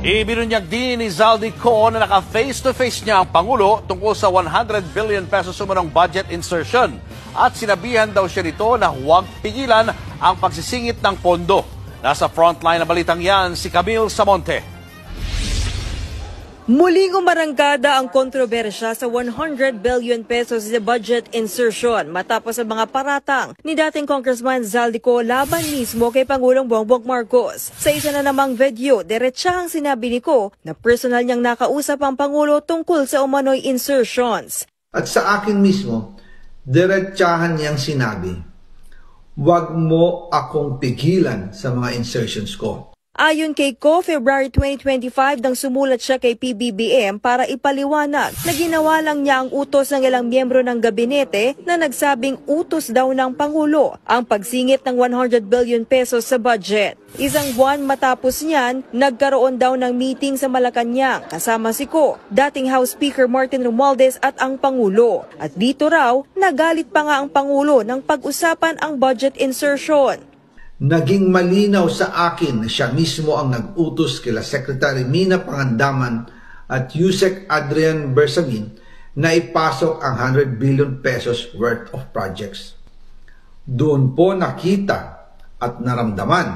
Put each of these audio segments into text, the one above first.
Ibinunyag din ni Zaldico na naka-face-to-face niya ang Pangulo tungkol sa 100 billion pesos umanong budget insertion at sinabihan daw siya nito na huwag pigilan ang pagsisingit ng pondo. Nasa frontline na balitang yan si Camille Samonte. Muling umarangkada ang kontrobersya sa 100 billion pesos na budget insertion matapos ang mga paratang ni dating Congressman Zaldico laban mismo kay Pangulong Bongbong Marcos. Sa isa na namang video, diretsahang sinabi ni Ko na personal niyang nakausap ang Pangulo tungkol sa umano'y insertions. At sa akin mismo, diretsahan niyang sinabi, "Huwag mo akong pigilan sa mga insertions ko." Ayon kay Ko, February 2025 nang sumulat siya kay PBBM para ipaliwanag na ginawa lang niya ang utos ng ilang miyembro ng gabinete na nagsabing utos daw ng Pangulo ang pagsingit ng 100 billion pesos sa budget. Isang buwan matapos niyan, nagkaroon daw ng meeting sa Malacanang kasama si Ko, dating House Speaker Martin Romualdez at ang Pangulo. At dito raw, nagalit pa nga ang Pangulo nang pag-usapan ang budget insertion. Naging malinaw sa akin na siya mismo ang nag-utos kila Secretary Mina Pangandaman at Yusek Adrian Bersamin na ipasok ang 100 billion pesos worth of projects. Doon po nakita at naramdaman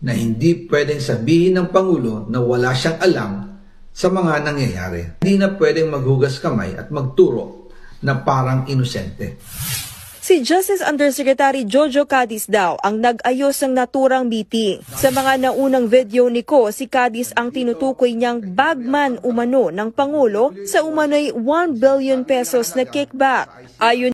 na hindi pwedeng sabihin ng Pangulo na wala siyang alam sa mga nangyayari. Hindi na pwedeng maghugas kamay at magturo na parang inosente. Si Justice Undersecretary Jojo Cadiz daw ang nag-ayos ng naturang meeting. Sa mga naunang video ni Ko, si Cadiz ang tinutukoy niyang bagman umano ng Pangulo sa umano'y 1 billion pesos na kickback. Ayon